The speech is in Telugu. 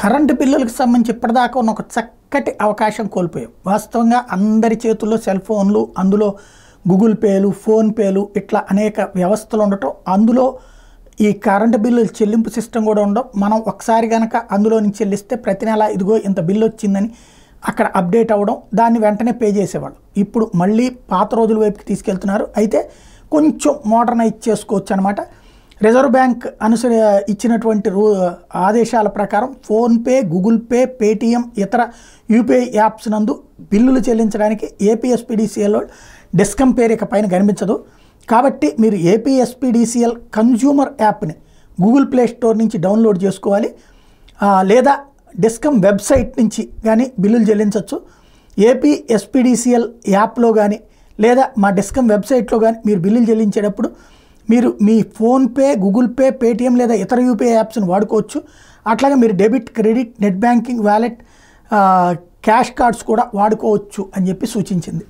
కరెంటు బిల్లులకు సంబంధించి ఇప్పటిదాకా ఉన్న ఒక చక్కటి అవకాశం కోల్పోయాం. వాస్తవంగా అందరి చేతుల్లో సెల్ ఫోన్లు, అందులో గూగుల్ పేలు, ఫోన్పేలు ఇట్లా అనేక వ్యవస్థలు ఉండటం, అందులో ఈ కరెంటు బిల్లుల చెల్లింపు సిస్టమ్ కూడా ఉండడం. మనం ఒకసారి కనుక అందులో నుంచి చెల్లిస్తే ప్రతి నెల ఇదిగో ఇంత బిల్లు వచ్చిందని అక్కడ అప్డేట్ అవ్వడం, దాన్ని వెంటనే పే చేసేవాళ్ళు. ఇప్పుడు మళ్ళీ పాత రోజుల వైపుకి తీసుకెళ్తున్నారు. అయితే కొంచెం మోడర్నైజ్ చేసుకోవచ్చు అనమాట. రిజర్వ్ బ్యాంక్ ఇచ్చినటువంటి ఆదేశాల ప్రకారం ఫోన్పే, గూగుల్ పే, పేటీఎం, ఇతర యూపీఐ యాప్స్ నందు బిల్లులు చెల్లించడానికి ఏపీఎస్పీడీసీఎల్ డిస్కమ్ పేరు ఇక పైన కనిపించదు. కాబట్టి మీరు ఏపీఎస్పీడీసీఎల్ కన్జ్యూమర్ యాప్ని గూగుల్ ప్లే స్టోర్ నుంచి డౌన్లోడ్ చేసుకోవాలి, లేదా డిస్కమ్ వెబ్సైట్ నుంచి కానీ బిల్లులు చెల్లించవచ్చు. ఏపీఎస్పీడీసీఎల్ యాప్లో కానీ లేదా మా డిస్కమ్ వెబ్సైట్లో కానీ మీరు బిల్లులు చెల్లించేటప్పుడు మీరు మీ ఫోన్పే, గూగుల్ పే, పేటీఎం లేదా ఇతర యూపీఐ యాప్స్ని వాడుకోవచ్చు. అట్లాగే మీరు debit, credit, net banking, wallet, cash cards కూడా వాడుకోవచ్చు అని చెప్పి సూచించింది.